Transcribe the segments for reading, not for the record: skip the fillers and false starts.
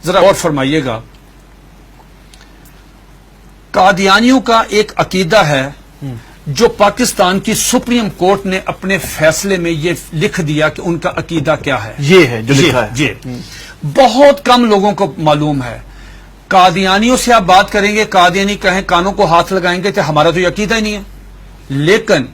ذرا غور فرمائیے گا، قادیانیوں کا ایک عقیدہ ہے جو پاکستان کی سپریم کورٹ نے اپنے فیصلے میں یہ لکھ دیا کہ ان کا عقیدہ کیا ہے. یہ ہے جو لکھا ہے. جی بہت کم لوگوں کو معلوم ہے. قادیانیوں سے آپ بات کریں گے، قادیانی کہیں کانوں کو ہاتھ لگائیں گے کہ ہمارا تو یہ عقیدہ ہی نہیں ہے. لیکن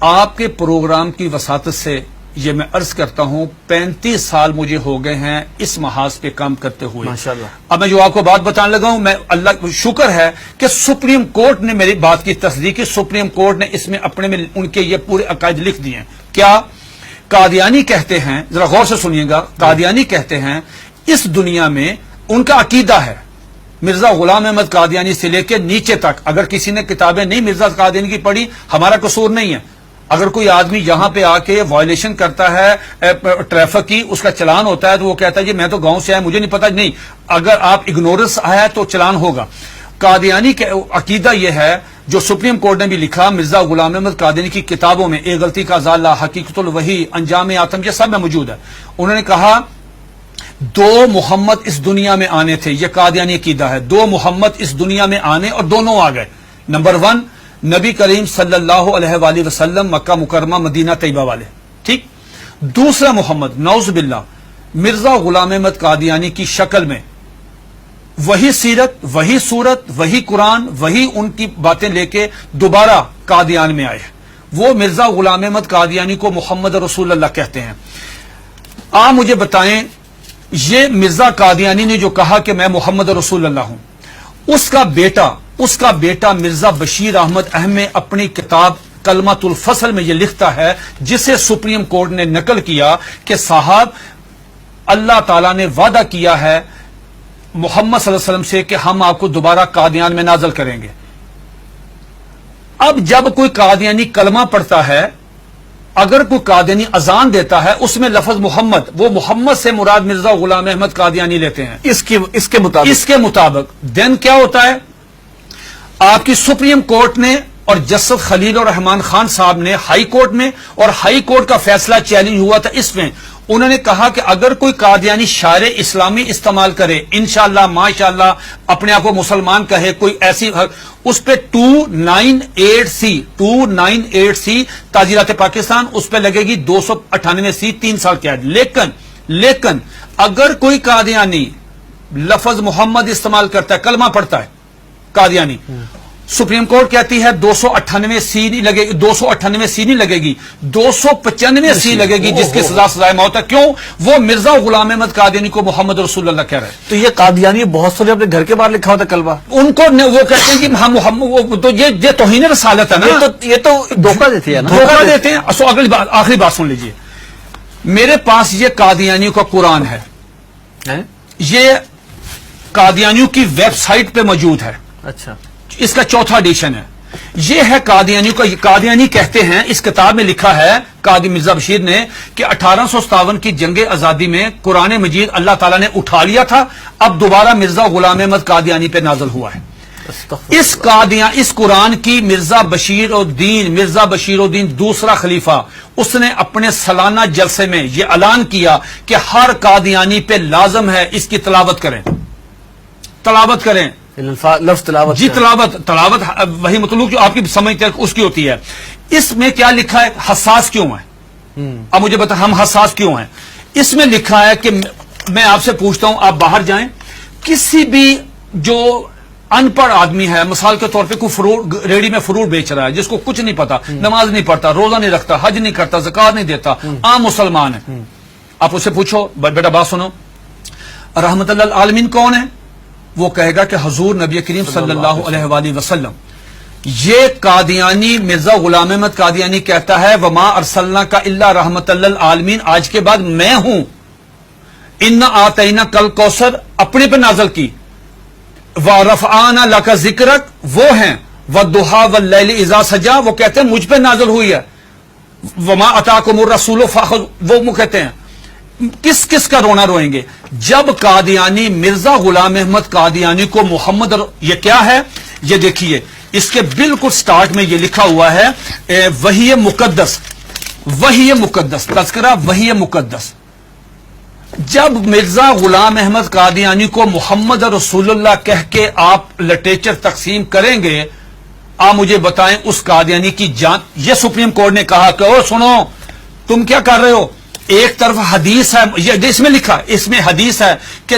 آپ کے پروگرام کی وساطت سے یہ میں عرض کرتا ہوں 35 سال مجھے ہو گئے ہیں اس محاذ پہ کام کرتے ہوئے. ماشاءاللہ. اب میں جو آپ کو بات بتانے لگا ہوں، میں اللہ شکر ہے کہ سپریم کورٹ نے میری بات کی تصدیق کی. سپریم کورٹ نے اس میں اپنے میں ان کے یہ پورے عقائد لکھ دیے ہیں. کیا قادیانی کہتے ہیں، ذرا غور سے سنیے گا، قادیانی کہتے ہیں اس دنیا میں ان کا عقیدہ ہے مرزا غلام احمد قادیانی سے لے کے نیچے تک. اگر کسی نے کتابیں نہیں مرزا قادیانی کی پڑھی، ہمارا قصور نہیں ہے. اگر کوئی آدمی یہاں پہ آ کے وائلیشن کرتا ہے ٹریفک کی، اس کا چلان ہوتا ہے تو وہ کہتا ہے جی میں تو گاؤں سے آیا، مجھے نہیں پتا. نہیں، اگر آپ اگنورنس آیا تو چلان ہوگا. قادیانی کا عقیدہ یہ ہے جو سپریم کورٹ نے بھی لکھا مرزا غلام احمد قادیانی کی کتابوں میں، ایک غلطی کا ازالہ، حقیقت الوحی، انجام آتم، یہ سب میں موجود ہے. انہوں نے کہا 2 محمد اس دنیا میں آنے تھے. یہ قادیانی عقیدہ ہے. 2 محمد اس دنیا میں آنے اور دونوں آ گئے. نمبر 1 نبی کریم صلی اللہ علیہ وآلہ وسلم، مکہ مکرمہ مدینہ طیبہ والے، ٹھیک. دوسرا محمد نعوذ باللہ مرزا غلام احمد قادیانی کی شکل میں وہی سیرت، وہی صورت، وہی قرآن، وہی ان کی باتیں لے کے دوبارہ قادیان میں آئے. وہ مرزا غلام احمد قادیانی کو محمد رسول اللہ کہتے ہیں. آپ مجھے بتائیں یہ مرزا قادیانی نے جو کہا کہ میں محمد رسول اللہ ہوں، اس کا بیٹا مرزا بشیر احمد احمد اپنی کتاب کلمۃ الفصل میں یہ لکھتا ہے، جسے سپریم کورٹ نے نقل کیا کہ صاحب اللہ تعالیٰ نے وعدہ کیا ہے محمد صلی اللہ علیہ وسلم سے کہ ہم آپ کو دوبارہ قادیان میں نازل کریں گے. اب جب کوئی قادیانی کلمہ پڑھتا ہے، اگر کوئی قادیانی اذان دیتا ہے، اس میں لفظ محمد، وہ محمد سے مراد مرزا غلام احمد قادیانی لیتے ہیں اس کے مطابق دین کیا ہوتا ہے؟ آپ کی سپریم کورٹ نے اور جسٹس خلیل الرحمان خان صاحب نے ہائی کورٹ میں، اور ہائی کورٹ کا فیصلہ چیلنج ہوا تھا اس میں، انہوں نے کہا کہ اگر کوئی قادیانی شاعر اسلامی استعمال کرے، انشاءاللہ ماشاءاللہ اپنے آپ کو مسلمان کہے، کوئی ایسی، اس پہ 298C تعزیرات پاکستان، اس پہ لگے گی 298C 3 سال قید. لیکن اگر کوئی قادیانی لفظ محمد استعمال کرتا ہے، کلمہ پڑھتا ہے قادیانی، سپریم کورٹ کہتی ہے 298C نہیں لگے گی، 298C نہیں لگے گی، 295C لگے گی، جس کی سزا سزائے موت ہے. کیوں؟ وہ مرزا غلام احمد قادیانی کو محمد رسول اللہ کہہ رہے ہیں. تو یہ قادیانی بہت سارے اپنے گھر کے باہر لکھا ہوتا کلمہ، ان کو وہ کہتے ہیں کہ ہم محمد، تو یہ توہین رسالت ہے نا. یہ تو دھوکہ دیتے ہیں نا، دھوکہ دیتے ہیں. آخری بات سن لیجئے، میرے پاس یہ قادیانیوں کا قرآن ہے، یہ قادیانیوں کی ویب سائٹ پہ موجود ہے. اچھا، اس کا 4تھا ایڈیشن ہے. یہ ہے قادیانیوں کا. قادیانی کہتے ہیں، اس کتاب میں لکھا ہے قاضی مرزا بشیر نے کہ 1857 کی جنگ آزادی میں قرآن مجید اللہ تعالیٰ نے اٹھا لیا تھا، اب دوبارہ مرزا غلام احمد قادیانی پہ نازل ہوا ہے. اس قرآن کی مرزا بشیر الدین دوسرا خلیفہ، اس نے اپنے سالانہ جلسے میں یہ اعلان کیا کہ ہر قادیانی پہ لازم ہے اس کی تلاوت کریں. لفظ تلاوت، جی تلاوت وہی مطلوب جو آپ کی سمجھ اس کی ہوتی ہے. اس میں کیا لکھا ہے؟ حساس کیوں ہے؟ اب مجھے بتا ہم حساس کیوں ہیں؟ اس میں لکھا ہے کہ میں آپ سے پوچھتا ہوں، آپ باہر جائیں، کسی بھی جو ان پڑھ آدمی ہے، مثال کے طور پہ کوئی ریڑی میں فروٹ بیچ رہا ہے، جس کو کچھ نہیں پتا، نماز نہیں پڑھتا، روزہ نہیں رکھتا، حج نہیں کرتا، زکات نہیں دیتا، عام مسلمان ہے، آپ اسے پوچھو بیٹا بات سنو، رحمت اللہ العالمین کون ہے؟ وہ کہے گا کہ حضور نبی کریم صلی اللہ علیہ وآلہ وسلم. یہ قادیانی مرزا غلام احمد قادیانی کہتا ہے وما ارسلناک الا رحمت للعالمین، آج کے بعد میں ہوں. انا آتینا کل کوثر اپنے پہ نازل کی، ورفعنا لک ذکرک وہ ہیں، والضحی واللیل اذا سجا وہ کہتے ہیں مجھ پہ نازل ہوئی ہے، وما اتاکم الرسول فخذوہ وہ کہتے ہیں. کس کا رونا روئیں گے جب قادیانی مرزا غلام احمد قادیانی کو محمد یہ کیا ہے؟ یہ دیکھیے اس کے بالکل سٹارٹ میں یہ لکھا ہوا ہے وحی مقدس تذکرہ وحی مقدس. جب مرزا غلام احمد قادیانی کو محمد رسول اللہ کہہ کے آپ لٹریچر تقسیم کریں گے، آپ مجھے بتائیں اس قادیانی کی جان. یہ سپریم کورٹ نے کہا کہ او سنو تم کیا کر رہے ہو، ایک طرف حدیث ہے، یہ اس میں لکھا، اس میں حدیث ہے کہ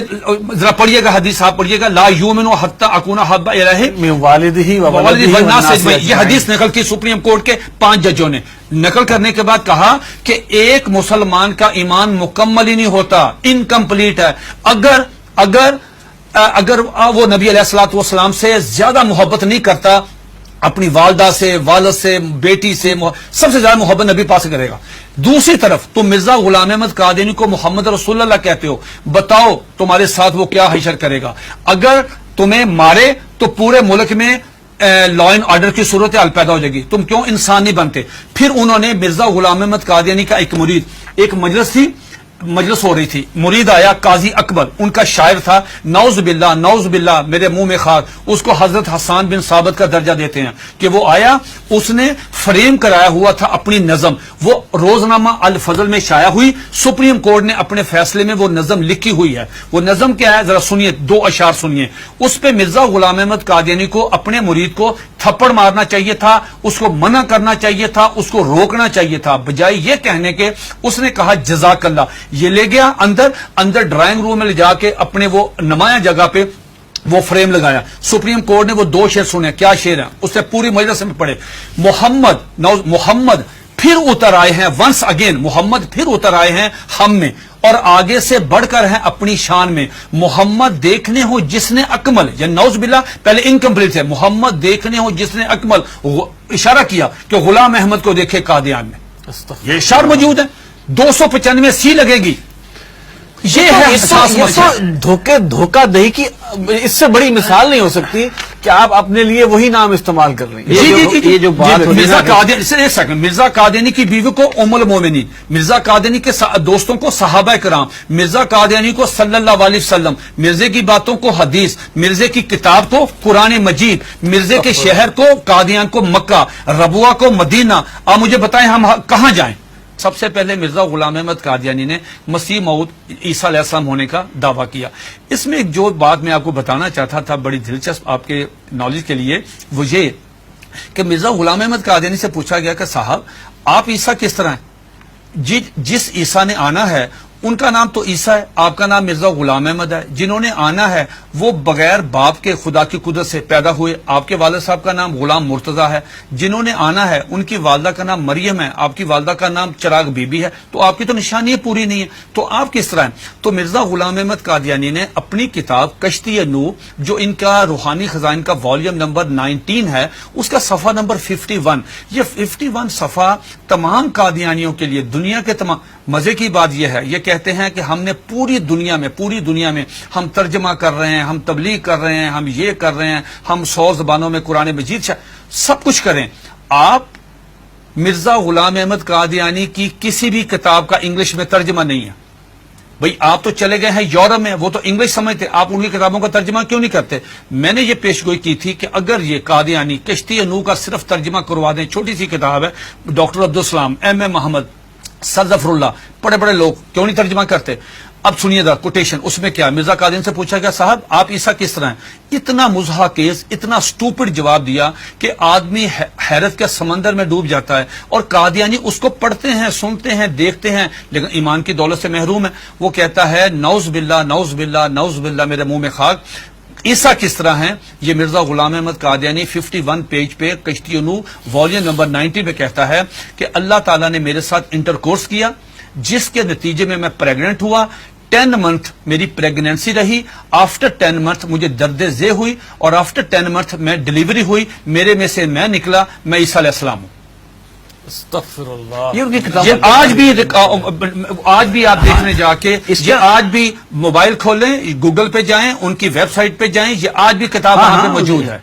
ذرا پڑھیے گا حدیث، آپ پڑھیے گا، لا یؤمن حتی اکون احب الیہ من والدہ و ولدہ والناس والناس اجمعین. یہ حدیث نقل کی سپریم کورٹ کے 5 ججوں نے. نقل کرنے کے بعد کہا کہ ایک مسلمان کا ایمان مکمل ہی نہیں ہوتا، انکمپلیٹ ہے اگر وہ نبی علیہ الصلوۃ والسلام سے زیادہ محبت نہیں کرتا، اپنی والدہ سے، والد سے، بیٹی سے، سب سے زیادہ محبت نبی پاس کرے گا. دوسری طرف تم مرزا غلام احمد قادیانی کو محمد رسول اللہ کہتے ہو، بتاؤ تمہارے ساتھ وہ کیا حشر کرے گا. اگر تمہیں مارے تو پورے ملک میں لا اینڈ آرڈر کی صورتحال پیدا ہو جائے گی، تم کیوں انسان نہیں بنتے. پھر انہوں نے مرزا غلام احمد قادیانی کا ایک مرید، ایک مجلس ہو رہی تھی، مرید آیا قاضی اکبر، ان کا شاعر تھا، نعوذ باللہ میرے منہ میں خاک، اس کو حضرت حسان بن ثابت کا درجہ دیتے ہیں کہ وہ آیا، اس نے فریم کرایا ہوا تھا اپنی نظم، وہ روزنامہ الفضل میں شائع ہوئی. سپریم کورٹ نے اپنے فیصلے میں وہ نظم لکھی ہوئی ہے. وہ نظم کیا ہے ذرا سنیے، 2 اشعار سنیے. اس پہ مرزا غلام احمد قادیانی کو اپنے مرید کو تھپڑ مارنا چاہیے تھا، اس کو منع کرنا چاہیے تھا، اس کو روکنا چاہیے تھا، بجائے یہ کہنے کے اس نے کہا جزاک اللہ. یہ لے گیا اندر ڈرائنگ روم میں لے جا کے اپنے وہ نمایاں جگہ پہ وہ فریم لگایا. سپریم کورٹ نے وہ 2 شعر سنے. کیا شعر ہیں اس سے پوری مجلس میں پڑھے. محمد پھر اتر آئے ہیں، ونس اگین محمد پھر اتر آئے ہیں ہم میں، اور آگے سے بڑھ کر ہیں اپنی شان میں. محمد دیکھنے ہو جس نے اکمل، یا نعوذ باللہ پہلے انکمپلیٹ ہے، محمد دیکھنے ہو جس نے اکمل، اشارہ کیا کہ غلام احمد کو دیکھے قادیان میں. یہ اشعار موجود ہے، 295 سی لگے گی. یہ ہے دھوکہ دہی کی اس سے بڑی مثال نہیں ہو سکتی کہ آپ اپنے لیے وہی نام استعمال کر رہے ہیں. یہ جو بات مرزا قادیانی، ایک سیکنڈ، مرزا قادیانی کی بیوی کو ام المومنین، مرزا قادیانی کے دوستوں کو صحابہ کرام، مرزا قادیانی کو صلی اللہ علیہ وسلم، مرزے کی باتوں کو حدیث، مرزے کی کتاب کو قرآن مجید، مرزے کے شہر کو قادیان کو مکہ، ربوہ کو مدینہ. آپ مجھے بتائیں ہم کہاں جائیں؟ سب سے پہلے مرزا غلام احمد قادیانی نے مسیح موعود عیسیٰ علیہ السلام ہونے کا دعویٰ کیا. اس میں جو بات میں آپ کو بتانا چاہتا تھا بڑی دلچسپ آپ کے نالج کے لیے، وہ یہ کہ مرزا غلام احمد قادیانی سے پوچھا گیا کہ صاحب آپ عیسیٰ کس طرح ہیں؟ جس عیسیٰ نے آنا ہے ان کا نام تو عیسیٰ ہے، آپ کا نام مرزا غلام احمد ہے. جنہوں نے آنا ہے وہ بغیر باپ کے خدا کی قدرت سے پیدا ہوئے، آپ کے والد صاحب کا نام غلام مرتضیٰ ہے. جنہوں نے آنا ہے ان کی والدہ کا نام مریم ہے، آپ کی والدہ کا نام چراغ بی بی ہے. تو آپ کی تو نشانی پوری نہیں ہے، تو آپ کس طرح ہیں؟ تو مرزا غلام احمد قادیانی نے اپنی کتاب کشتی نوح، جو ان کا روحانی خزائن کا والیوم نمبر 19 ہے، اس کا صفحہ نمبر 51، یہ 51 صفحہ تمام قادیانیوں کے لیے، دنیا کے تمام. مزے کی بات یہ ہے، یہ کہتے ہیں کہ ہم نے پوری دنیا میں ہم ترجمہ کر رہے ہیں، ہم تبلیغ کر رہے ہیں، ہم یہ کر رہے ہیں، ہم 100 زبانوں میں قرآن مجید سب کچھ کریں. آپ مرزا غلام احمد قادیانی کی کسی بھی کتاب کا انگلش میں ترجمہ نہیں ہے. بھئی آپ تو چلے گئے ہیں یورپ میں، وہ تو انگلش سمجھتے، آپ ان کی کتابوں کا ترجمہ کیوں نہیں کرتے؟ میں نے یہ پیشگوئی کی تھی کہ اگر یہ قادیانی کشتی نوح کا صرف ترجمہ کروا دیں، چھوٹی سی کتاب ہے، ڈاکٹر عبدالسلام، ایم محمد، سر ظفر اللہ، بڑے لوگ کیوں نہیں ترجمہ کرتے؟ اب سنیے دا کوٹیشن، اس میں کیا مرزا قادیانی سے پوچھا گیا صاحب آپ عیسیٰ کس طرح ہیں؟ اتنا مضحکیز، اتنا سٹوپڈ جواب دیا کہ آدمی حیرت کے سمندر میں ڈوب جاتا ہے. اور قادیانی اس کو پڑھتے ہیں، سنتے ہیں، دیکھتے ہیں، لیکن ایمان کی دولت سے محروم ہے. وہ کہتا ہے نعوذ باللہ میرے منہ میں خاک، عیسیٰ کس طرح ہیں؟ یہ مرزا غلام احمد قادیانی 51 پیج پہ کشتی نوح والیوم نمبر 90 پہ کہتا ہے کہ اللہ تعالیٰ نے میرے ساتھ انٹرکورس کیا، جس کے نتیجے میں پریگننٹ ہوا. 10 منتھ میری پریگنینسی رہی، آفٹر 10 منتھ مجھے درد ذیل ہوئی، اور آفٹر 10 منتھ میں ڈیلیوری ہوئی، میرے میں سے میں نکلا، میں عیسیٰ علیہ السلام ہوں. استغفر اللہ. یہ آج بھی آپ دیکھنے جا کے، یہ آج بھی موبائل کھولیں، گوگل پہ جائیں، ان کی ویب سائٹ پہ جائیں، یہ آج بھی کتاب وہاں پہ موجود ہے.